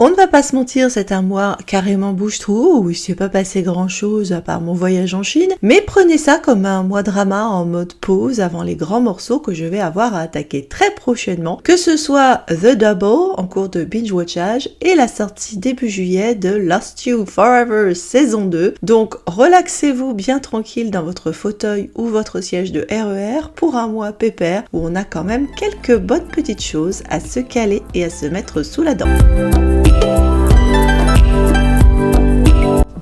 On ne va pas se mentir, c'est un mois carrément bouche-trou où il s'est pas passé grand-chose à part mon voyage en Chine, mais prenez ça comme un mois drama en mode pause avant les grands morceaux que je vais avoir à attaquer très prochainement, que ce soit The Double en cours de binge-watchage et la sortie début juillet de Lost You Forever saison 2. Donc relaxez-vous bien tranquille dans votre fauteuil ou votre siège de RER pour un mois pépère où on a quand même quelques bonnes petites choses à se caler et à se mettre sous la dent.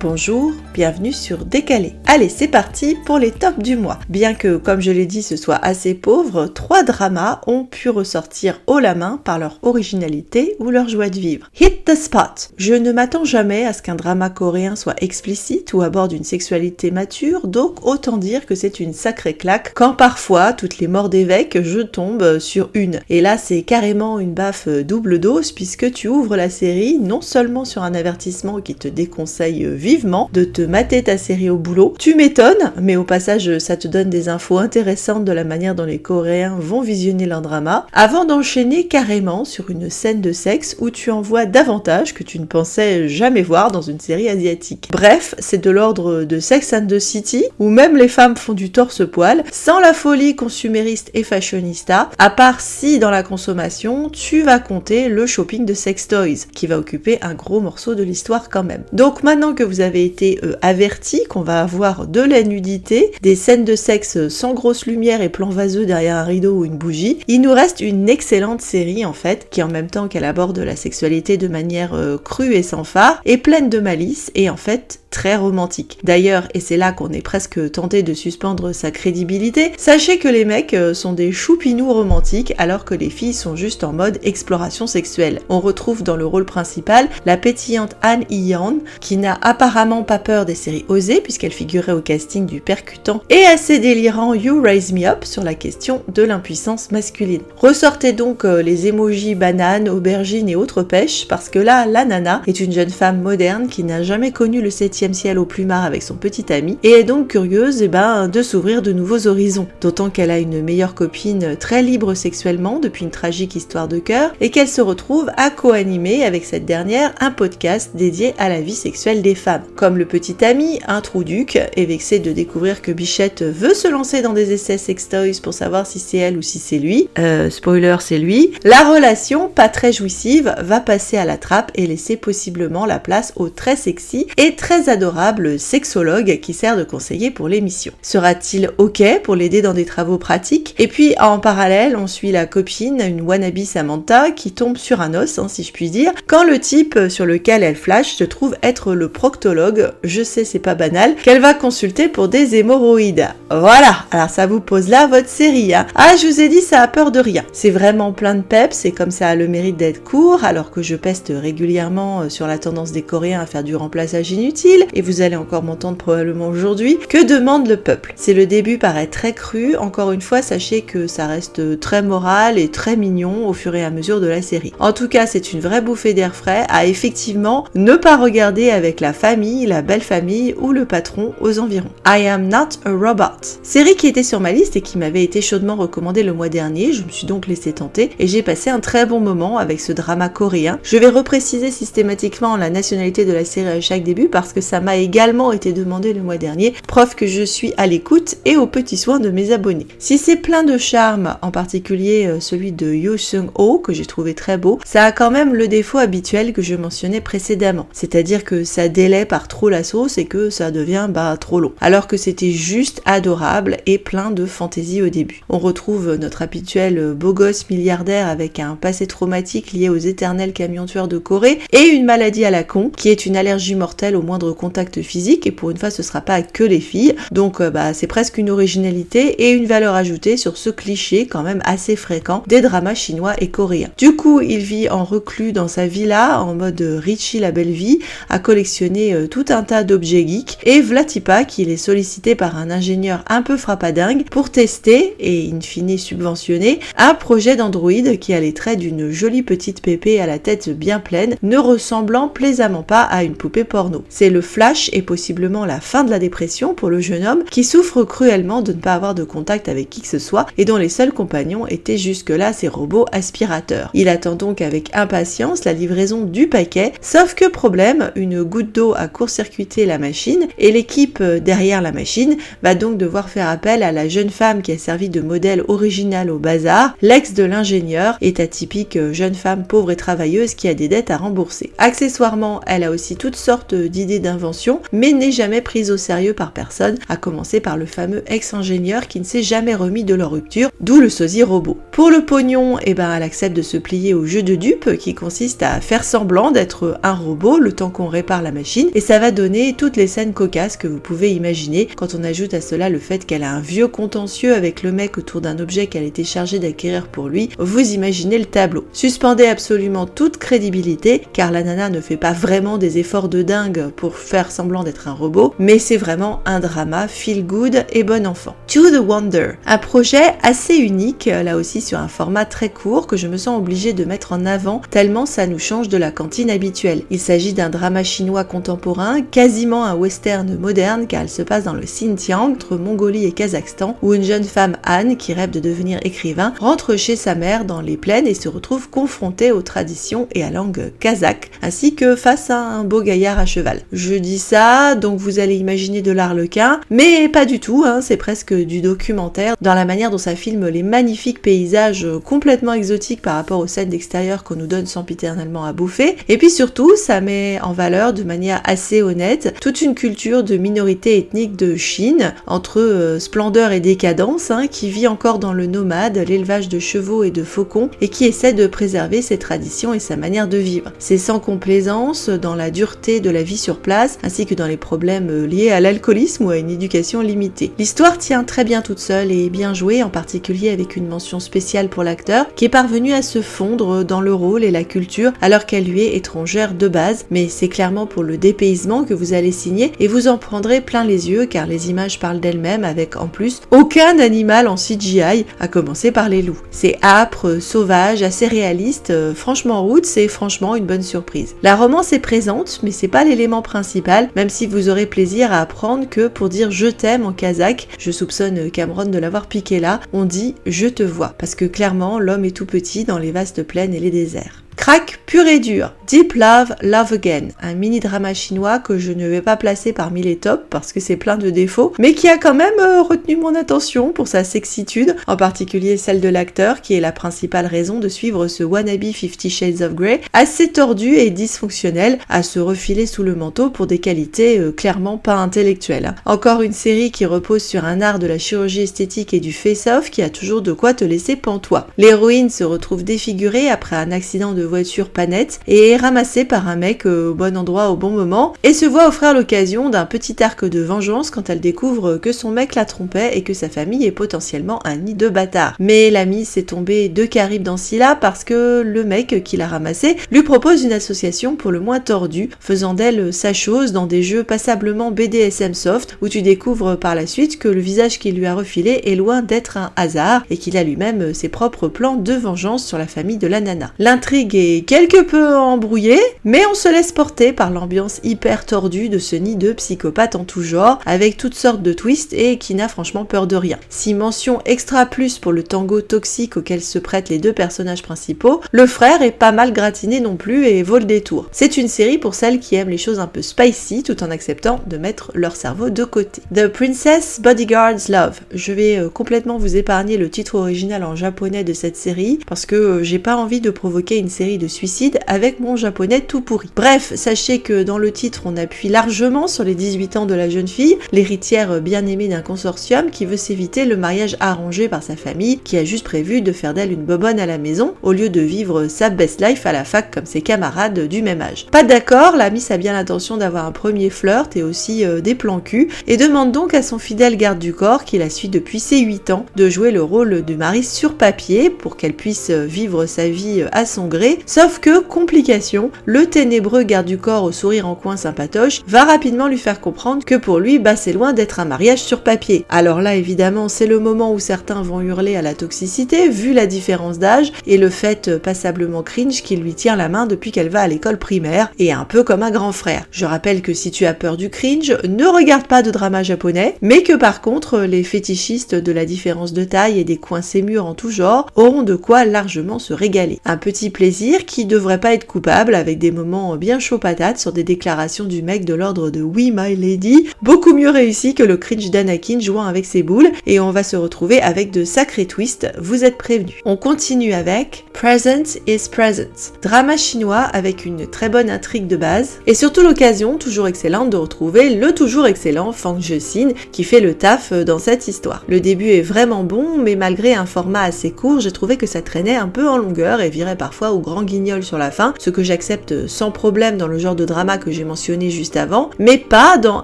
Bonjour, bienvenue sur Décalé. Allez, c'est parti pour les tops du mois. Bien que, comme je l'ai dit, ce soit assez pauvre, 3 dramas ont pu ressortir haut la main par leur originalité ou leur joie de vivre. Hit the spot. Je ne m'attends jamais à ce qu'un drama coréen soit explicite ou aborde une sexualité mature, donc autant dire que c'est une sacrée claque quand parfois, toutes les morts d'évêques, je tombe sur une. Et là, c'est carrément une baffe double dose puisque tu ouvres la série non seulement sur un avertissement qui te déconseille vivement de te mater ta série au boulot. Tu m'étonnes, mais au passage, ça te donne des infos intéressantes de la manière dont les Coréens vont visionner leur drama, avant d'enchaîner carrément sur une scène de sexe où tu en vois davantage que tu ne pensais jamais voir dans une série asiatique. Bref, c'est de l'ordre de Sex and the City, où même les femmes font du torse-poil, sans la folie consumériste et fashionista, à part si dans la consommation, tu vas compter le shopping de sex toys, qui va occuper un gros morceau de l'histoire quand même. Donc maintenant que vous avez été avertis qu'on va avoir de la nudité, des scènes de sexe sans grosse lumière et plan vaseux derrière un rideau ou une bougie, il nous reste une excellente série en fait, qui en même temps qu'elle aborde la sexualité de manière crue et sans phare, est pleine de malice et en fait très romantique. D'ailleurs, et c'est là qu'on est presque tenté de suspendre sa crédibilité, sachez que les mecs sont des choupinous romantiques alors que les filles sont juste en mode exploration sexuelle. On retrouve dans le rôle principal la pétillante Han Hee-yeon qui n'a apparemment pas peur des séries osées puisqu'elle figurait au casting du percutant et assez délirant You Raise Me Up sur la question de l'impuissance masculine. Ressortez donc les emojis bananes, aubergines et autres pêches parce que là, la nana est une jeune femme moderne qui n'a jamais connu le 7e ciel au plumard avec son petit ami et est donc curieuse de s'ouvrir de nouveaux horizons, d'autant qu'elle a une meilleure copine très libre sexuellement depuis une tragique histoire de cœur et qu'elle se retrouve à co-animer avec cette dernière un podcast dédié à la vie sexuelle des femmes. Comme le petit ami, un trou-duc est vexé de découvrir que Bichette veut se lancer dans des essais sextoys pour savoir si c'est elle ou si c'est lui. Spoiler, c'est lui. La relation, pas très jouissive, va passer à la trappe et laisser possiblement la place au très sexy et très adorable sexologue qui sert de conseiller pour l'émission. Sera-t-il ok pour l'aider dans des travaux pratiques? Et puis en parallèle, on suit la copine, une wannabe Samantha, qui tombe sur un os, si je puis dire, quand le type sur lequel elle flash se trouve être le proctologue, je sais c'est pas banal, qu'elle va consulter pour des hémorroïdes. Voilà, alors ça vous pose là votre série. Ah, je vous ai dit, ça a peur de rien. C'est vraiment plein de peps et comme ça a le mérite d'être court, alors que je peste régulièrement sur la tendance des Coréens à faire du remplaçage inutile, et vous allez encore m'entendre probablement aujourd'hui, que demande le peuple? C'est le début paraît très cru, encore une fois sachez que ça reste très moral et très mignon au fur et à mesure de la série. En tout cas, c'est une vraie bouffée d'air frais à effectivement ne pas regarder avec la famille, la belle famille ou le patron aux environs. I Am Not a Robot. Série qui était sur ma liste et qui m'avait été chaudement recommandée le mois dernier, je me suis donc laissé tenter et j'ai passé un très bon moment avec ce drama coréen. Je vais repréciser systématiquement la nationalité de la série à chaque début parce que ça m'a également été demandé le mois dernier, preuve que je suis à l'écoute et aux petits soins de mes abonnés. Si c'est plein de charme, en particulier celui de Yoo Seung-ho que j'ai trouvé très beau, ça a quand même le défaut habituel que je mentionnais précédemment, c'est-à-dire que ça délaie par trop la sauce et que ça devient trop long, alors que c'était juste adorable et plein de fantaisie au début. On retrouve notre habituel beau gosse milliardaire avec un passé traumatique lié aux éternels camions tueurs de Corée et une maladie à la con qui est une allergie mortelle au moindre contact physique et pour une fois ce sera pas que les filles, donc c'est presque une originalité et une valeur ajoutée sur ce cliché quand même assez fréquent des dramas chinois et coréens. Du coup il vit en reclus dans sa villa en mode Richie la belle vie à collectionner tout un tas d'objets geeks et Vlatipa qu'il est sollicité par un ingénieur un peu frappadingue pour tester et in fine subventionner un projet d'Android qui a les traits d'une jolie petite pépé à la tête bien pleine, ne ressemblant plaisamment pas à une poupée porno. C'est le flash et possiblement la fin de la dépression pour le jeune homme qui souffre cruellement de ne pas avoir de contact avec qui que ce soit et dont les seuls compagnons étaient jusque-là ses robots aspirateurs. Il attend donc avec impatience la livraison du paquet, sauf que problème, une goutte d'eau a court-circuité la machine et l'équipe derrière la machine va donc devoir faire appel à la jeune femme qui a servi de modèle original au bazar, l'ex de l'ingénieur, est atypique jeune femme pauvre et travailleuse qui a des dettes à rembourser. Accessoirement, elle a aussi toutes sortes d'idées d'invention, mais n'est jamais prise au sérieux par personne, à commencer par le fameux ex-ingénieur qui ne s'est jamais remis de leur rupture, d'où le sosie robot. Pour le pognon, elle accepte de se plier au jeu de dupe qui consiste à faire semblant d'être un robot le temps qu'on répare la machine, et ça va donner toutes les scènes cocasses que vous pouvez imaginer quand on ajoute à cela le fait qu'elle a un vieux contentieux avec le mec autour d'un objet qu'elle était chargée d'acquérir pour lui. Vous imaginez le tableau. Suspendez absolument toute crédibilité car la nana ne fait pas vraiment des efforts de dingue pour faire semblant d'être un robot, mais c'est vraiment un drama feel good et bon enfant. To the Wonder, un projet assez unique, là aussi sur un format très court que je me sens obligée de mettre en avant tellement ça nous change de la cantine habituelle. Il s'agit d'un drama chinois contemporain, quasiment un western moderne car elle se passe dans le Xinjiang, entre Mongolie et Kazakhstan, où une jeune femme Anne, qui rêve de devenir écrivain, rentre chez sa mère dans les plaines et se retrouve confrontée aux traditions et à la langue kazakh, ainsi que face à un beau gaillard à cheval. Je dis ça, donc vous allez imaginer de l'Arlequin, mais pas du tout, c'est presque du documentaire, dans la manière dont ça filme les magnifiques paysages complètement exotiques par rapport aux scènes d'extérieur qu'on nous donne sempiternellement à bouffer, et puis surtout, ça met en valeur de manière assez honnête toute une culture de minorité ethnique de Chine, entre splendeur et décadence, qui vit encore dans le nomade, l'élevage de chevaux et de faucons, et qui essaie de préserver ses traditions et sa manière de vivre. C'est sans complaisance dans la dureté de la vie sur place, ainsi que dans les problèmes liés à l'alcoolisme ou à une éducation limitée. L'histoire tient très bien toute seule et est bien jouée, en particulier avec une mention spéciale pour l'acteur, qui est parvenu à se fondre dans le rôle et la culture, alors qu'elle lui est étrangère de base, mais c'est clairement pour le dépaysement que vous allez signer, et vous en prendrez plein les yeux, car les images parlent d'elles-mêmes, avec en plus aucun animal en CGI, à commencer par les loups. C'est âpre, sauvage, assez réaliste, franchement route, c'est franchement une bonne surprise. La romance est présente, mais c'est pas l'élément principal, même si vous aurez plaisir à apprendre que pour dire je t'aime en kazakh, je soupçonne Cameron de l'avoir piqué là, on dit je te vois, parce que clairement l'homme est tout petit dans les vastes plaines et les déserts. Crack pur et dur, Deep Love, Love Again, un mini-drama chinois que je ne vais pas placer parmi les tops parce que c'est plein de défauts, mais qui a quand même retenu mon attention pour sa sexitude, en particulier celle de l'acteur qui est la principale raison de suivre ce wannabe 50 Shades of Grey, assez tordu et dysfonctionnel, à se refiler sous le manteau pour des qualités clairement pas intellectuelles. Encore une série qui repose sur un art de la chirurgie esthétique et du face-off qui a toujours de quoi te laisser pantois. L'héroïne se retrouve défigurée après un accident de voiture pas nette et est ramassée par un mec au bon endroit au bon moment et se voit offrir l'occasion d'un petit arc de vengeance quand elle découvre que son mec la trompait et que sa famille est potentiellement un nid de bâtards. Mais l'amie s'est tombée de Caribe dans Scylla parce que le mec qui l'a ramassée lui propose une association pour le moins tordue, faisant d'elle sa chose dans des jeux passablement BDSM soft où tu découvres par la suite que le visage qu'il lui a refilé est loin d'être un hasard et qu'il a lui-même ses propres plans de vengeance sur la famille de la nana. L'intrigue est quelque peu embrouillée, mais on se laisse porter par l'ambiance hyper tordue de ce nid de psychopathes en tout genre, avec toutes sortes de twists et qui n'a franchement peur de rien. Si mention extra plus pour le tango toxique auquel se prêtent les deux personnages principaux, le frère est pas mal gratiné non plus et vaut le détour. C'est une série pour celles qui aiment les choses un peu spicy tout en acceptant de mettre leur cerveau de côté. The Princess Bodyguard's Love. Je vais complètement vous épargner le titre original en japonais de cette série parce que j'ai pas envie de provoquer une série de suicides avec mon japonais tout pourri. Bref, sachez que dans le titre on appuie largement sur les 18 ans de la jeune fille, l'héritière bien aimée d'un consortium qui veut s'éviter le mariage arrangé par sa famille qui a juste prévu de faire d'elle une bobonne à la maison au lieu de vivre sa best life à la fac comme ses camarades du même âge. Pas d'accord, la miss a bien l'intention d'avoir un premier flirt et aussi des plans cul et demande donc à son fidèle garde du corps qui la suit depuis ses 8 ans de jouer le rôle de mari sur papier pour qu'elle puisse vivre sa vie à son gré sauf que, complication, le ténébreux garde du corps au sourire en coin sympatoche va rapidement lui faire comprendre que pour lui, c'est loin d'être un mariage sur papier. Alors là, évidemment, c'est le moment où certains vont hurler à la toxicité, vu la différence d'âge et le fait passablement cringe qu'il lui tient la main depuis qu'elle va à l'école primaire, et un peu comme un grand frère. Je rappelle que si tu as peur du cringe, ne regarde pas de drama japonais, mais que par contre, les fétichistes de la différence de taille et des coins sémurs en tout genre auront de quoi largement se régaler. Un petit plaisir qui devrait pas être coupable, avec des moments bien chauds patates sur des déclarations du mec de l'ordre de "Oui, my lady", beaucoup mieux réussi que le cringe d'Anakin jouant avec ses boules, et on va se retrouver avec de sacrés twists, vous êtes prévenus. On continue avec Present is Present, drama chinois avec une très bonne intrigue de base, et surtout l'occasion, toujours excellente, de retrouver le toujours excellent Fang Zhexin qui fait le taf dans cette histoire. Le début est vraiment bon, mais malgré un format assez court, j'ai trouvé que ça traînait un peu en longueur et virait parfois au grand guignol sur la fin, ce que j'accepte sans problème dans le genre de drama que j'ai mentionné juste avant, mais pas dans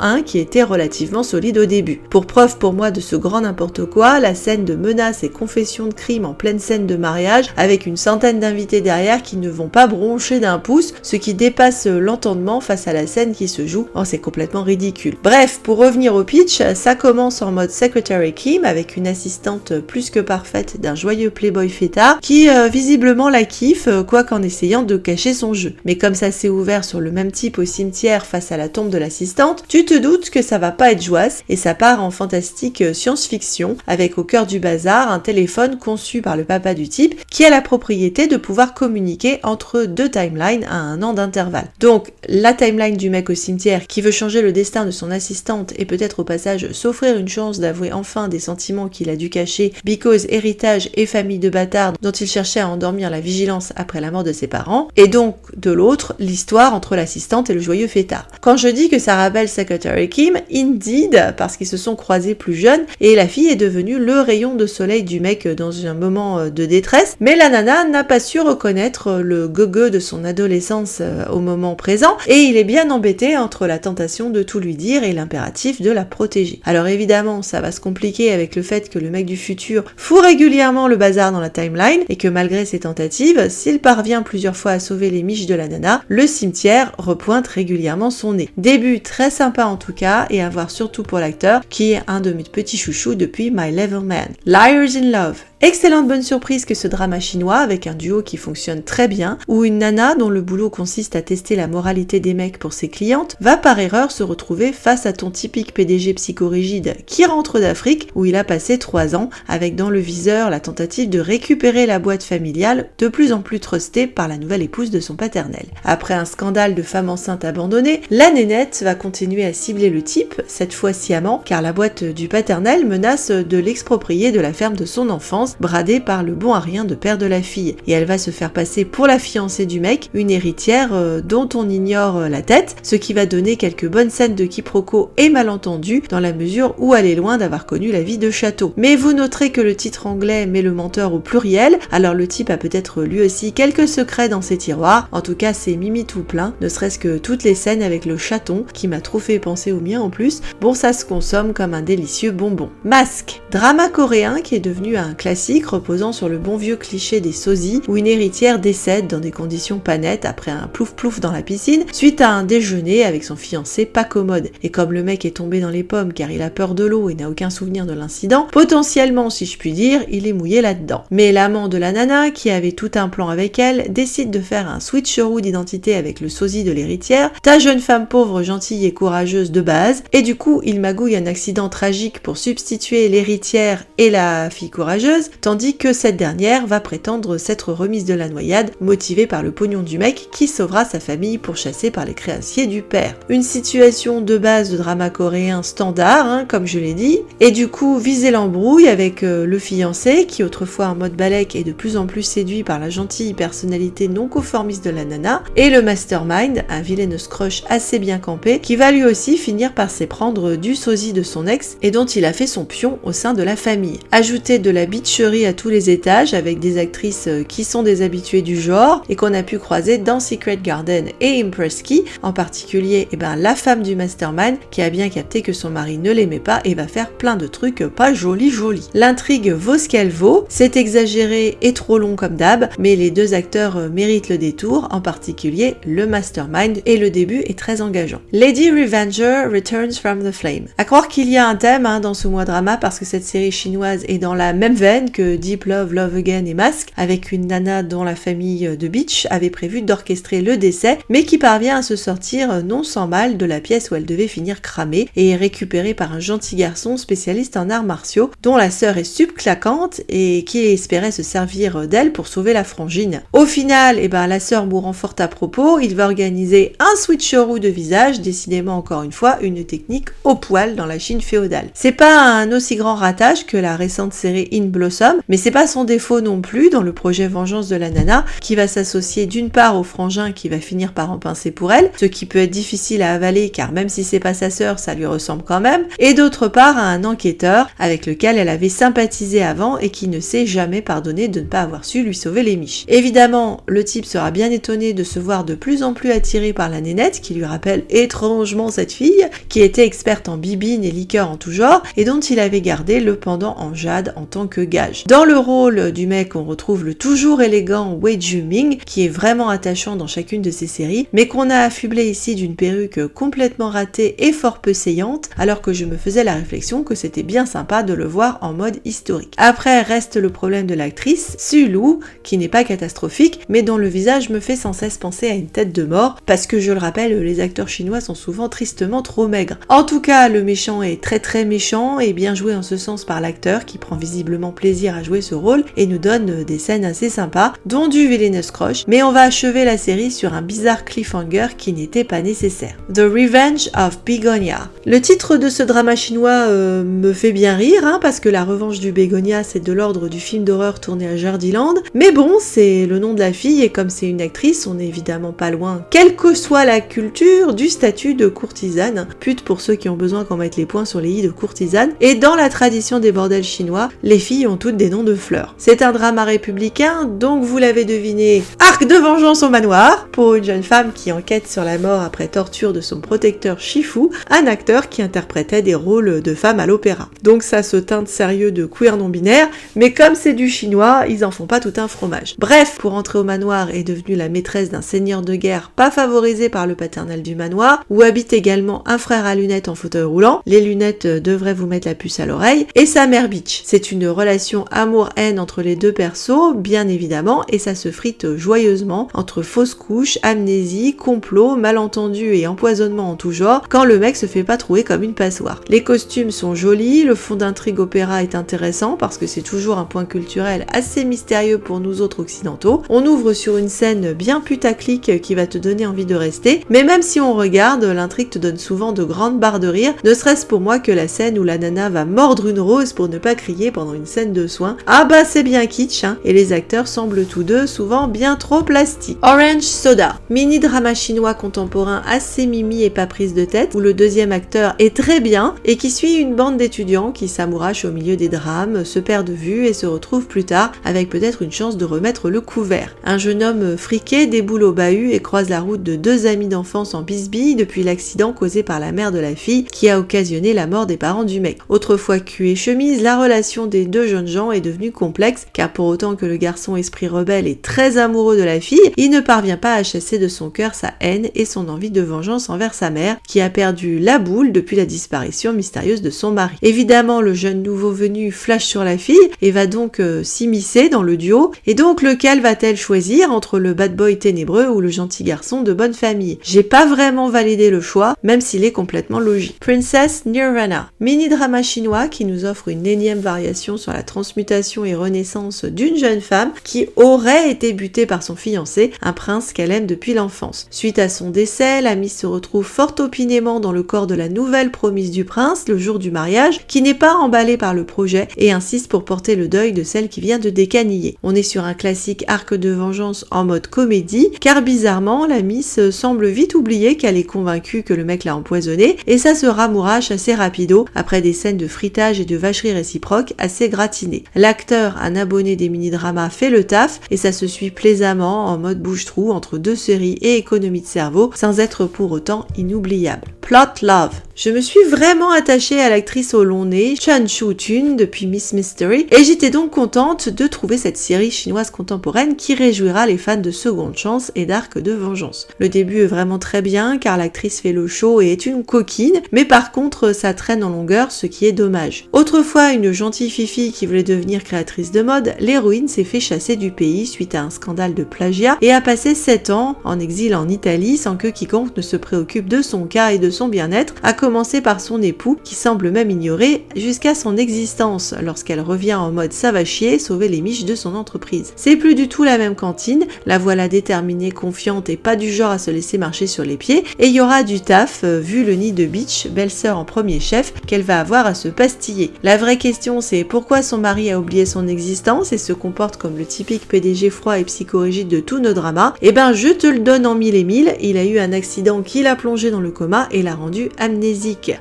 un qui était relativement solide au début. Pour preuve pour moi de ce grand n'importe quoi, la scène de menaces et confessions de crimes en pleine scène de mariage, avec une centaine d'invités derrière qui ne vont pas broncher d'un pouce, ce qui dépasse l'entendement face à la scène qui se joue. Oh, c'est complètement ridicule. Bref, pour revenir au pitch, ça commence en mode Secretary Kim avec une assistante plus que parfaite d'un joyeux playboy fêtard qui visiblement la kiffe, quoi qu'en essayant de cacher son jeu. Mais comme ça s'est ouvert sur le même type au cimetière face à la tombe de l'assistante, tu te doutes que ça va pas être joyeux, et ça part en fantastique science-fiction avec au cœur du bazar un téléphone conçu par le papa du type qui a la propriété de pouvoir communiquer entre deux timelines à un an d'intervalle. Donc la timeline du mec au cimetière qui veut changer le destin de son assistante et peut-être au passage s'offrir une chance d'avouer enfin des sentiments qu'il a dû cacher because héritage et famille de bâtards dont il cherchait à endormir la vigilance après la mort de ses parents, et donc de l'autre l'histoire entre l'assistante et le joyeux fêtard. Quand je dis que ça rappelle Secretary Kim, indeed, parce qu'ils se sont croisés plus jeunes et la fille est devenue le rayon de soleil du mec dans un moment de détresse, mais la nana n'a pas su reconnaître le gogo de son adolescence au moment présent, et il est bien embêté entre la tentation de tout lui dire et l'impératif de la protéger. Alors évidemment, ça va se compliquer avec le fait que le mec du futur fout régulièrement le bazar dans la timeline, et que malgré ses tentatives, s'il parvient plusieurs fois à sauver les miches de la nana, le cimetière repointe régulièrement son nez. Début très sympa en tout cas, et à voir surtout pour l'acteur, qui est un de mes petits chouchous depuis My Level Man. Liars in Love. Excellente bonne surprise que ce drama chinois avec un duo qui fonctionne très bien, où une nana dont le boulot consiste à tester la moralité des mecs pour ses clientes va par erreur se retrouver face à ton typique PDG psychorigide qui rentre d'Afrique où il a passé 3 ans, avec dans le viseur la tentative de récupérer la boîte familiale de plus en plus trustée par la nouvelle épouse de son paternel. Après un scandale de femme enceinte abandonnée, la nénette va continuer à cibler le type, cette fois sciemment, car la boîte du paternel menace de l'exproprier de la ferme de son enfance, bradée par le bon à rien de père de la fille, et elle va se faire passer pour la fiancée du mec, une héritière dont on ignore la tête, ce qui va donner quelques bonnes scènes de quiproquos et malentendus dans la mesure où elle est loin d'avoir connu la vie de château. Mais vous noterez que le titre anglais met le menteur au pluriel, alors le type a peut-être lui aussi quelques secrets dans ses tiroirs. En tout cas, c'est mimi tout plein, ne serait-ce que toutes les scènes avec le chaton qui m'a trop fait penser au mien en plus. Bon, ça se consomme comme un délicieux bonbon. Masque, drama coréen qui est devenu un classique reposant sur le bon vieux cliché des sosies où une héritière décède dans des conditions pas nettes après un plouf plouf dans la piscine suite à un déjeuner avec son fiancé pas commode. Et comme le mec est tombé dans les pommes car il a peur de l'eau et n'a aucun souvenir de l'incident, potentiellement si je puis dire, il est mouillé là-dedans. Mais l'amant de la nana, qui avait tout un plan avec elle, décide de faire un switcheroo d'identité avec le sosie de l'héritière, ta jeune femme pauvre, gentille et courageuse de base, et du coup il magouille un accident tragique pour substituer l'héritière et la fille courageuse, tandis que cette dernière va prétendre s'être remise de la noyade, motivée par le pognon du mec qui sauvera sa famille pourchassée par les créanciers du père. Une situation de base de drama coréen standard, comme je l'ai dit, et du coup viser l'embrouille avec le fiancé qui autrefois en mode balèque est de plus en plus séduit par la gentille personnalité non conformiste de la nana, et le mastermind, un vilaineux crush assez bien campé, qui va lui aussi finir par s'éprendre du sosie de son ex et dont il a fait son pion au sein de la famille. Ajouter de la bitch supercherie à tous les étages avec des actrices qui sont des habituées du genre et qu'on a pu croiser dans Secret Garden et Impress Key, en particulier la femme du mastermind qui a bien capté que son mari ne l'aimait pas et va faire plein de trucs pas jolis. L'intrigue vaut ce qu'elle vaut, c'est exagéré et trop long comme d'hab, mais les deux acteurs méritent le détour, en particulier le mastermind, et le début est très engageant. Lady Revenger Returns from the Flame. À croire qu'il y a un thème dans ce mois drama parce que cette série chinoise est dans la même veine que Deep Love, Love Again et Mask, avec une nana dont la famille de Beach avait prévu d'orchestrer le décès, mais qui parvient à se sortir non sans mal de la pièce où elle devait finir cramée et est récupérée par un gentil garçon spécialiste en arts martiaux, dont la sœur est subclaquante et qui espérait se servir d'elle pour sauver la frangine. Au final, la sœur mourant fort à propos, il va organiser un switcheroo de visage, décidément encore une fois une technique au poil dans la Chine féodale. C'est pas un aussi grand ratage que la récente série In Blossom, mais c'est pas son défaut non plus dans le projet Vengeance de la Nana, qui va s'associer d'une part au frangin qui va finir par en pincer pour elle, ce qui peut être difficile à avaler car même si c'est pas sa sœur, ça lui ressemble quand même, et d'autre part à un enquêteur avec lequel elle avait sympathisé avant et qui ne s'est jamais pardonné de ne pas avoir su lui sauver les miches. Évidemment, le type sera bien étonné de se voir de plus en plus attiré par la nénette qui lui rappelle étrangement cette fille qui était experte en bibine et liqueurs en tout genre et dont il avait gardé le pendant en jade en tant que gage. Dans le rôle du mec, on retrouve le toujours élégant Wei Ju-ming qui est vraiment attachant dans chacune de ses séries, mais qu'on a affublé ici d'une perruque complètement ratée et fort peu saillante, alors que je me faisais la réflexion que c'était bien sympa de le voir en mode historique. Après reste le problème de l'actrice, Su Lu, qui n'est pas catastrophique, mais dont le visage me fait sans cesse penser à une tête de mort, parce que je le rappelle, les acteurs chinois sont souvent tristement trop maigres. En tout cas, le méchant est très méchant et bien joué en ce sens par l'acteur qui prend visiblement plaisir à jouer ce rôle et nous donne des scènes assez sympas, dont du villainous crush, mais on va achever la série sur un bizarre cliffhanger qui n'était pas nécessaire. The Revenge of Begonia. Le titre de ce drama chinois me fait bien rire, parce que la revanche du Bégonia c'est de l'ordre du film d'horreur tourné à Jardiland, mais bon, c'est le nom de la fille et comme c'est une actrice, on n'est évidemment pas loin, quelle que soit la culture, du statut de courtisane, pute pour ceux qui ont besoin qu'on mette les points sur les i de courtisane, et dans la tradition des bordels chinois, les filles ont toutes des noms de fleurs. C'est un drama républicain, donc vous l'avez deviné, arc de vengeance au manoir, pour une jeune femme qui enquête sur la mort après torture de son protecteur Shifu, un acteur qui interprétait des rôles de femmes à l'opéra. Donc ça se teinte sérieux de queer non-binaire, mais comme c'est du chinois, ils en font pas tout un fromage. Bref, pour entrer au manoir est devenue la maîtresse d'un seigneur de guerre pas favorisé par le paternel du manoir, où habite également un frère à lunettes en fauteuil roulant, les lunettes devraient vous mettre la puce à l'oreille, et sa mère bitch. C'est une relation amour-haine entre les deux persos, bien évidemment, et ça se frite joyeusement entre fausses couches, amnésie, complot, malentendus et empoisonnement en tout genre, quand le mec se fait pas trouer comme une passoire. Les costumes sont jolis, le fond d'intrigue opéra est intéressant parce que c'est toujours un point culturel assez mystérieux pour nous autres occidentaux. On ouvre sur une scène bien putaclic qui va te donner envie de rester, mais même si on regarde, l'intrigue te donne souvent de grandes barres de rire, ne serait-ce pour moi que la scène où la nana va mordre une rose pour ne pas crier pendant une scène de soins. Ah bah c'est bien kitsch, et les acteurs semblent tous deux souvent bien trop plastiques. Orange Soda, mini-drama chinois contemporain assez mimi et pas prise de tête, où le deuxième acteur est très bien et qui suit une bande d'étudiants qui s'amourachent au milieu des drames, se perdent de vue et se retrouvent plus tard avec peut-être une chance de remettre le couvert. Un jeune homme friqué déboule au bahut et croise la route de deux amis d'enfance en bisbille depuis l'accident causé par la mère de la fille qui a occasionné la mort des parents du mec. Autrefois cul et chemise, la relation des deux jeunes gens est devenue complexe car pour autant que le garçon esprit rebelle est très amoureux de la fille, il ne parvient pas à chasser de son cœur sa haine et son envie de vengeance envers sa mère qui a perdu la boule depuis la disparition mystérieuse de son mari. Évidemment, le jeune nouveau venu flash sur la fille et va donc s'immiscer dans le duo, et donc lequel va-t-elle choisir entre le bad boy ténébreux ou le gentil garçon de bonne famille? J'ai pas vraiment validé le choix, même s'il est complètement logique. Princess Nirvana, mini-drama chinois qui nous offre une énième variation sur la transmutation et renaissance d'une jeune femme qui aurait été butée par son fiancé, un prince qu'elle aime depuis l'enfance. Suite à son décès, la Miss se retrouve fort opinément dans le corps de la nouvelle promise du prince le jour du mariage, qui n'est pas emballée par le projet et insiste pour porter le deuil de celle qui vient de décaniller. On est sur un classique arc de vengeance en mode comédie, car bizarrement, la Miss semble vite oublier qu'elle est convaincue que le mec l'a empoisonnée, et ça se ramourache assez rapido après des scènes de fritage et de vacherie réciproque assez gratinantes. dessiné. L'acteur, un abonné des mini-dramas, fait le taf et ça se suit plaisamment en mode bouche-trou entre deux séries et économie de cerveau sans être pour autant inoubliable. Plot Love. Je me suis vraiment attachée à l'actrice au long nez, Chan Shu-tun, depuis Miss Mystery, et j'étais donc contente de trouver cette série chinoise contemporaine qui réjouira les fans de Seconde Chance et d'Arc de Vengeance. Le début est vraiment très bien car l'actrice fait le show et est une coquine, mais par contre ça traîne en longueur, ce qui est dommage. Autrefois une gentille fifi qui voulait devenir créatrice de mode, l'héroïne s'est fait chasser du pays suite à un scandale de plagiat et a passé 7 ans en exil en Italie sans que quiconque ne se préoccupe de son cas et de son bien-être, à commencer par son époux qui semble même ignorer jusqu'à son existence lorsqu'elle revient en mode ça va chier sauver les miches de son entreprise. C'est plus du tout la même cantine, la voilà déterminée, confiante et pas du genre à se laisser marcher sur les pieds, et il y aura du taf vu le nid de bitch, belle-sœur en premier chef, qu'elle va avoir à se pastiller. La vraie question c'est pourquoi son mari a oublié son existence et se comporte comme le typique PDG froid et psychorigide de tous nos dramas. Eh ben je te le donne en mille et mille, il a eu un accident qui l'a plongé dans le coma et l'a rendu amnésique.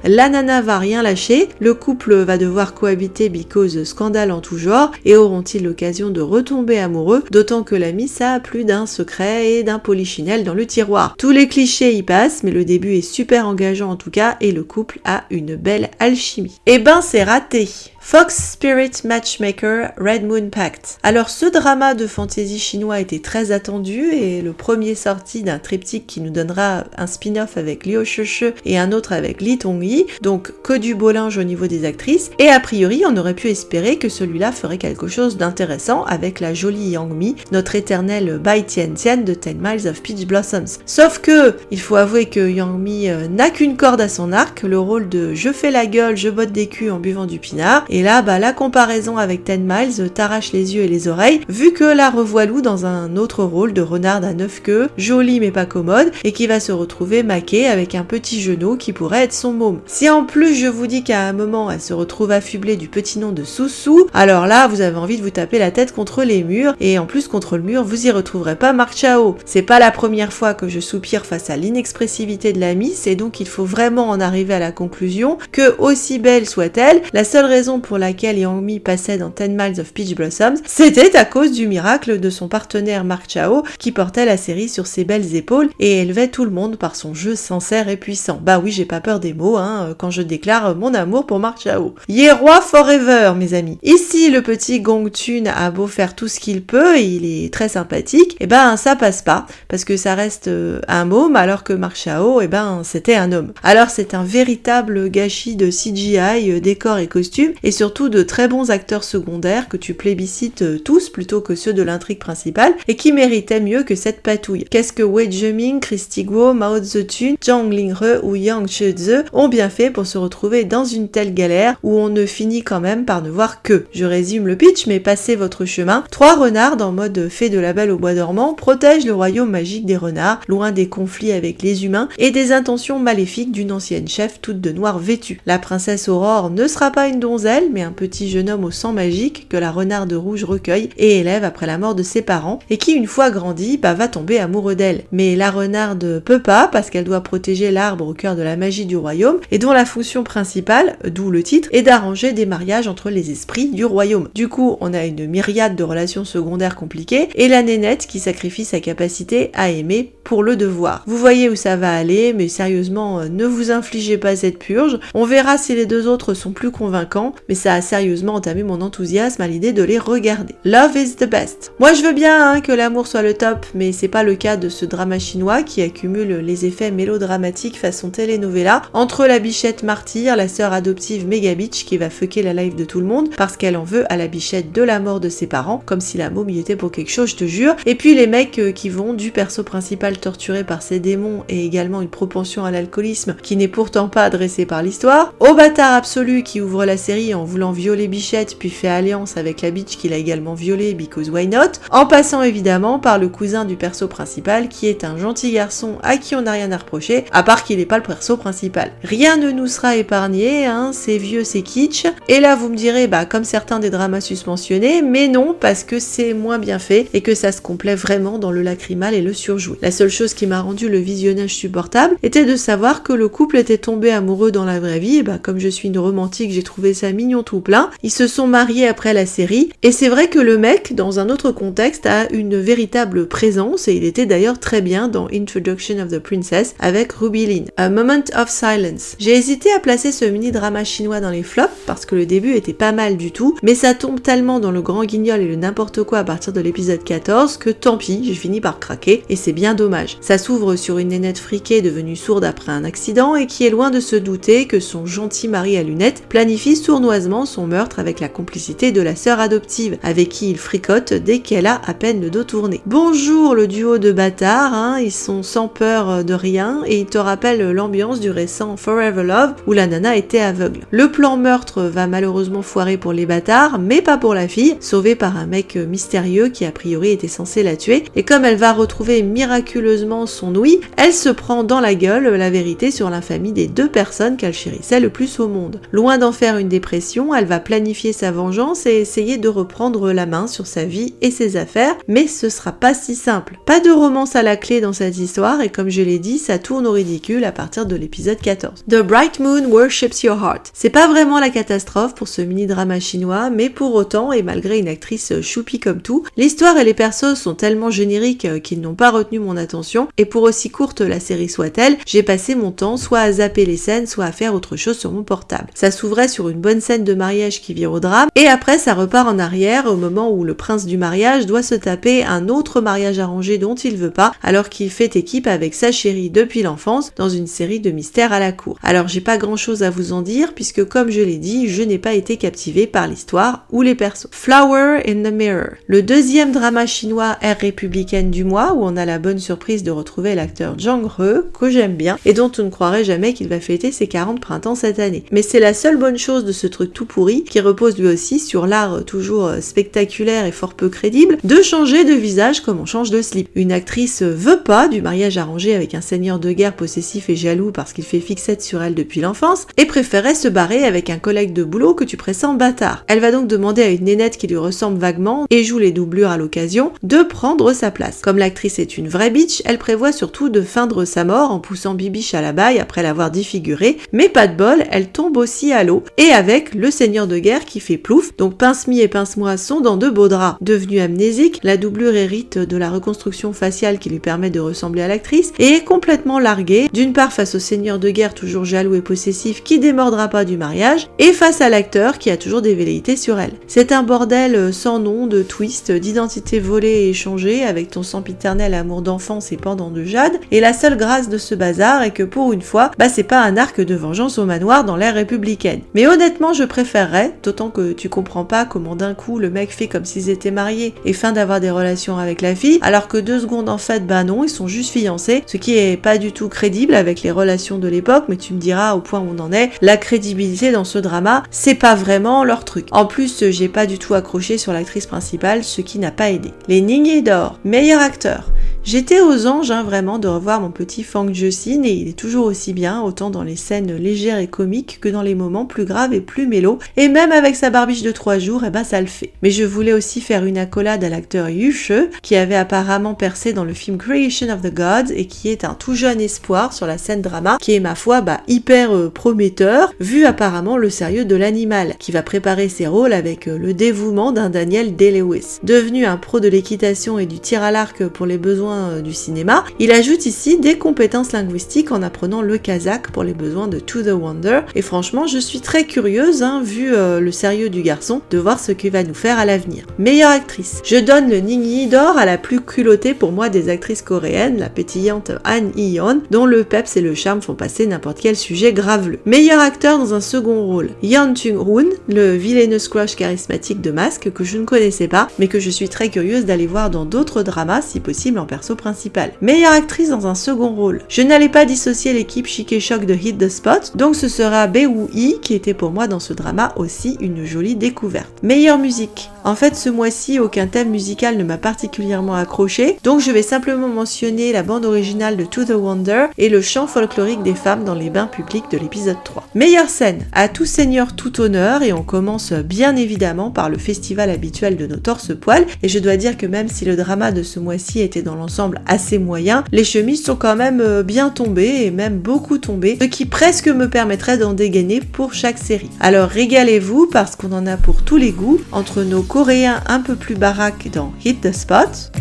La nana va rien lâcher, le couple va devoir cohabiter because scandale en tout genre, et auront-ils l'occasion de retomber amoureux, d'autant que la miss a plus d'un secret et d'un polichinelle dans le tiroir. Tous les clichés y passent, mais le début est super engageant en tout cas, et le couple a une belle alchimie. Eh ben c'est raté. Fox Spirit Matchmaker Red Moon Pact. Alors ce drama de fantasy chinois était très attendu et le premier sorti d'un triptyque qui nous donnera un spin-off avec Liu Sheshe et un autre avec Li Tongyi, donc que du beau linge au niveau des actrices, et a priori on aurait pu espérer que celui-là ferait quelque chose d'intéressant avec la jolie Yang Mi, notre éternelle Bai Tian Tian de 10 Miles of Peach Blossoms. Sauf que, il faut avouer que Yang Mi n'a qu'une corde à son arc, le rôle de je fais la gueule, je botte des culs en buvant du pinard, et là, la comparaison avec 10 Miles t'arrache les yeux et les oreilles, vu que la revoilou dans un autre rôle de renarde à 9 queues, jolie mais pas commode, et qui va se retrouver maquée avec un petit genou qui pourrait être son môme. Si en plus je vous dis qu'à un moment elle se retrouve affublée du petit nom de Soussou, alors là vous avez envie de vous taper la tête contre les murs, et en plus contre le mur vous y retrouverez pas Marc Chao. C'est pas la première fois que je soupire face à l'inexpressivité de la Miss, et donc il faut vraiment en arriver à la conclusion que, aussi belle soit-elle, la seule raison pour laquelle Yang Mi passait dans 10 Miles of Peach Blossoms, c'était à cause du miracle de son partenaire Marc Chao qui portait la série sur ses belles épaules et élevait tout le monde par son jeu sincère et puissant. Bah oui, j'ai pas peur des mots quand je déclare mon amour pour Marc Chao. Ye roi forever, mes amis. Ici, le petit Gong Tun a beau faire tout ce qu'il peut et il est très sympathique, et ben ça passe pas parce que ça reste un môme alors que Marc Chao, et ben c'était un homme. Alors c'est un véritable gâchis de CGI, décors et costumes, et surtout de très bons acteurs secondaires que tu plébiscites tous plutôt que ceux de l'intrigue principale et qui méritaient mieux que cette patouille. Qu'est-ce que Wei Zheming, Christy Guo, Mao Zedong, Zhang Linghe ou Yang Cheze ont bien fait pour se retrouver dans une telle galère où on ne finit quand même par ne voir que. Je résume le pitch, mais passez votre chemin. 3 renards en mode fée de la Belle au bois dormant protègent le royaume magique des renards, loin des conflits avec les humains et des intentions maléfiques d'une ancienne chef toute de noir vêtue. La princesse Aurore ne sera pas une donzelle, mais un petit jeune homme au sang magique que la renarde rouge recueille et élève après la mort de ses parents, et qui une fois grandi, va tomber amoureux d'elle. Mais la renarde peut pas parce qu'elle doit protéger l'arbre au cœur de la magie du royaume et dont la fonction principale, d'où le titre, est d'arranger des mariages entre les esprits du royaume. Du coup, on a une myriade de relations secondaires compliquées et la nénette qui sacrifie sa capacité à aimer pour le devoir. Vous voyez où ça va aller, mais sérieusement, ne vous infligez pas cette purge. On verra si les deux autres sont plus convaincants, mais ça a sérieusement entamé mon enthousiasme à l'idée de les regarder. Love is the best. Moi je veux bien que l'amour soit le top, mais c'est pas le cas de ce drama chinois qui accumule les effets mélodramatiques façon telenovela entre la bichette martyre, la sœur adoptive méga bitch qui va fucker la life de tout le monde parce qu'elle en veut à la bichette de la mort de ses parents, comme si la môme y était pour quelque chose, je te jure, et puis les mecs qui vont du perso principal torturé par ses démons et également une propension à l'alcoolisme qui n'est pourtant pas adressée par l'histoire, au bâtard absolu qui ouvre la série en voulant violer Bichette puis fait alliance avec la bitch qu'il a également violée because why not, en passant évidemment par le cousin du perso principal qui est un gentil garçon à qui on n'a rien à reprocher à part qu'il n'est pas le perso principal. Rien ne nous sera épargné, c'est vieux, c'est kitsch, et là vous me direz comme certains des dramas susmentionnés, mais non parce que c'est moins bien fait et que ça se complaît vraiment dans le lacrymal et le surjoué. La seule chose qui m'a rendu le visionnage supportable était de savoir que le couple était tombé amoureux dans la vraie vie, et comme je suis une romantique, j'ai trouvé ça mignon mignon tout plein. Ils se sont mariés après la série et c'est vrai que le mec, dans un autre contexte, a une véritable présence et il était d'ailleurs très bien dans Introduction of the Princess avec Ruby Lin. A Moment of Silence. J'ai hésité à placer ce mini-drama chinois dans les flops parce que le début était pas mal du tout, mais ça tombe tellement dans le grand guignol et le n'importe quoi à partir de l'épisode 14 que tant pis, j'ai fini par craquer et c'est bien dommage. Ça s'ouvre sur une nénette friquée devenue sourde après un accident et qui est loin de se douter que son gentil mari à lunettes planifie sournoisement son meurtre avec la complicité de la sœur adoptive avec qui il fricote dès qu'elle a à peine le dos tourné. Bonjour le duo de bâtards, hein, ils sont sans peur de rien et ils te rappellent l'ambiance du récent Forever Love où la nana était aveugle. Le plan meurtre va malheureusement foirer pour les bâtards, mais pas pour la fille, sauvée par un mec mystérieux qui a priori était censé la tuer, et comme elle va retrouver miraculeusement son ouïe, elle se prend dans la gueule la vérité sur l'infamie des deux personnes qu'elle chérissait le plus au monde. Loin d'en faire une dépression, elle va planifier sa vengeance et essayer de reprendre la main sur sa vie et ses affaires, mais ce sera pas si simple. Pas de romance à la clé dans cette histoire, et comme je l'ai dit, ça tourne au ridicule à partir de l'épisode 14. The Bright Moon Worships Your Heart. C'est pas vraiment la catastrophe pour ce mini-drama chinois, mais pour autant, et malgré une actrice choupie comme tout, l'histoire et les persos sont tellement génériques qu'ils n'ont pas retenu mon attention, et pour aussi courte la série soit-elle, j'ai passé mon temps soit à zapper les scènes, soit à faire autre chose sur mon portable. Ça s'ouvrait sur une bonne scène de mariage qui vire au drame, et après ça repart en arrière au moment où le prince du mariage doit se taper un autre mariage arrangé dont il veut pas, alors qu'il fait équipe avec sa chérie depuis l'enfance dans une série de mystères à la cour. Alors j'ai pas grand chose à vous en dire, puisque comme je l'ai dit, je n'ai pas été captivée par l'histoire ou les persos. Flower in the Mirror. Le deuxième drama chinois ère républicaine du mois, où on a la bonne surprise de retrouver l'acteur Zhang He, que j'aime bien, et dont on ne croirait jamais qu'il va fêter ses 40 printemps cette année. Mais c'est la seule bonne chose de ce truc tout pourri, qui repose lui aussi sur l'art toujours spectaculaire et fort peu crédible, de changer de visage comme on change de slip. Une actrice veut pas du mariage arrangé avec un seigneur de guerre possessif et jaloux parce qu'il fait fixette sur elle depuis l'enfance, et préférait se barrer avec un collègue de boulot que tu pressens bâtard. Elle va donc demander à une nénette qui lui ressemble vaguement, et joue les doublures à l'occasion, de prendre sa place. Comme l'actrice est une vraie bitch, elle prévoit surtout de feindre sa mort en poussant Bibiche à la baille après l'avoir défigurée, mais pas de bol, elle tombe aussi à l'eau, et avec le seigneur de guerre qui fait plouf, donc Pince-Mi et Pince-Moi sont dans de beaux draps. Devenue amnésique, la doublure hérite de la reconstruction faciale qui lui permet de ressembler à l'actrice, et est complètement larguée, d'une part face au seigneur de guerre toujours jaloux et possessif qui démordra pas du mariage, et face à l'acteur qui a toujours des velléités sur elle. C'est un bordel sans nom de twist, d'identité volée et échangée avec ton sempiternel amour d'enfance et pendant de jade, et la seule grâce de ce bazar est que pour une fois, c'est pas un arc de vengeance au manoir dans l'ère républicaine. Mais honnêtement, je préférerais, d'autant que tu comprends pas comment d'un coup le mec fait comme s'ils étaient mariés et feint d'avoir des relations avec la fille, alors que 2 secondes en fait, non, ils sont juste fiancés, ce qui est pas du tout crédible avec les relations de l'époque, mais tu me diras au point où on en est, la crédibilité dans ce drama, c'est pas vraiment leur truc. En plus, j'ai pas du tout accroché sur l'actrice principale, ce qui n'a pas aidé. Les Ningyi d'or, meilleur acteur. J'étais aux anges vraiment de revoir mon petit Fang Zhexin et il est toujours aussi bien, autant dans les scènes légères et comiques que dans les moments plus graves et plus mélos, et même avec sa barbiche de 3 jours, ça le fait. Mais je voulais aussi faire une accolade à l'acteur Yu She, qui avait apparemment percé dans le film Creation of the Gods et qui est un tout jeune espoir sur la scène drama, qui est ma foi hyper prometteur, vu apparemment le sérieux de l'animal, qui va préparer ses rôles avec le dévouement d'un Daniel Day-Lewis. Devenu un pro de l'équitation et du tir à l'arc pour les besoins du cinéma, il ajoute ici des compétences linguistiques en apprenant le kazakh pour les besoins de To the Wonder, et franchement je suis très curieuse, vu le sérieux du garçon, de voir ce qu'il va nous faire à l'avenir. Meilleure actrice. Je donne le Ningyi d'or à la plus culottée pour moi des actrices coréennes, la pétillante Han Hee-yeon, dont le peps et le charme font passer n'importe quel sujet graveleux. Meilleur acteur dans un second rôle. Yeon Chung-hoon, le vilaineux squash charismatique de Masque que je ne connaissais pas, mais que je suis très curieuse d'aller voir dans d'autres dramas, si possible en perso principal. Meilleure actrice dans un second rôle. Je n'allais pas dissocier l'équipe chic et choc de Hit the Spot, donc ce sera Bae Woo-hee qui était pour moi dans ce drama aussi une jolie découverte. Meilleure musique. En fait, ce mois-ci, aucun thème musical ne m'a particulièrement accroché, donc je vais simplement mentionner la bande originale de To the Wonder et le chant folklorique des femmes dans les bains publics de l'épisode 3. Meilleure scène. À tout seigneur, tout honneur, et on commence bien évidemment par le festival habituel de nos torse-poils, et je dois dire que même si le drama de ce mois-ci était dans l'ensemble assez moyen, les chemises sont quand même bien tombées, et même beaucoup tombées, ce qui presque me permettrait d'en dégainer pour chaque série. Alors Alors régalez-vous parce qu'on en a pour tous les goûts, entre nos Coréens un peu plus baraques dans Hit the Spot,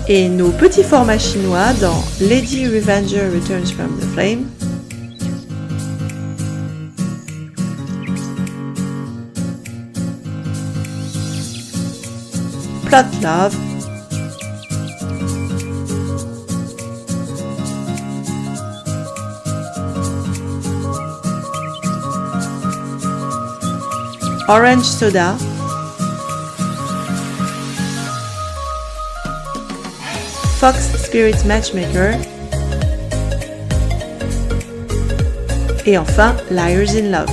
et nos petits formats chinois dans Lady Revenger Returns from the Flame, Plot Love, Orange Soda, Fox Spirit Matchmaker et enfin Liars in Love.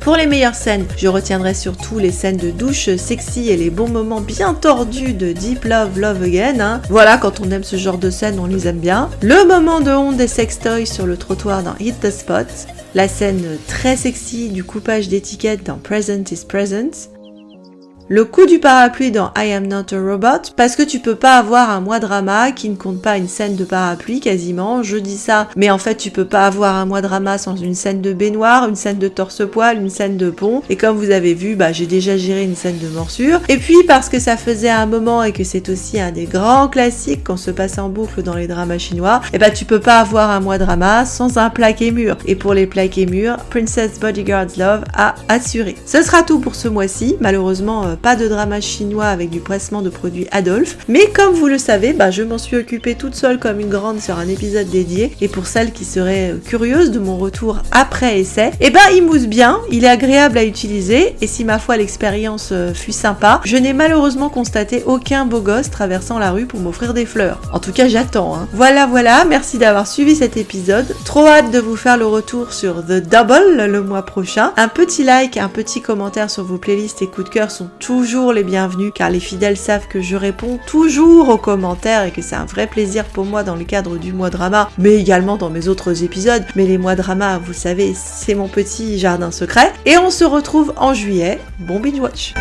Pour les meilleures scènes, je retiendrai surtout les scènes de douche sexy et les bons moments bien tordus de Deep Love, Love Again. Voilà, quand on aime ce genre de scènes, on les aime bien. Le moment de honte des sextoys sur le trottoir dans Hit the Spot. La scène très sexy du coupage d'étiquette dans Present is Present. Le coup du parapluie dans I Am Not a Robot, parce que tu peux pas avoir un moi drama qui ne compte pas une scène de parapluie quasiment, je dis ça, mais en fait tu peux pas avoir un moi drama sans une scène de baignoire, une scène de torse-poil, une scène de pont, et comme vous avez vu, j'ai déjà géré une scène de morsure, et puis parce que ça faisait un moment et que c'est aussi un des grands classiques qu'on se passe en boucle dans les dramas chinois, et tu peux pas avoir un moi drama sans un plaqué mur, et pour les plaqués murs, Princess Bodyguard's Love a assuré. Ce sera tout pour ce mois-ci, malheureusement pas de drama chinois avec du pressement de produits Adolphe, mais comme vous le savez, je m'en suis occupée toute seule comme une grande sur un épisode dédié, et pour celles qui seraient curieuses de mon retour après essai, il mousse bien, il est agréable à utiliser, et si ma foi l'expérience fut sympa, je n'ai malheureusement constaté aucun beau gosse traversant la rue pour m'offrir des fleurs. En tout cas j'attends. Voilà, merci d'avoir suivi cet épisode, trop hâte de vous faire le retour sur The Double le mois prochain. Un petit like, un petit commentaire sur vos playlists et coups de cœur sont toujours les bienvenus, car les fidèles savent que je réponds toujours aux commentaires et que c'est un vrai plaisir pour moi dans le cadre du mois drama, mais également dans mes autres épisodes. Mais les mois drama, vous savez, c'est mon petit jardin secret. Et on se retrouve en juillet. Bon binge watch.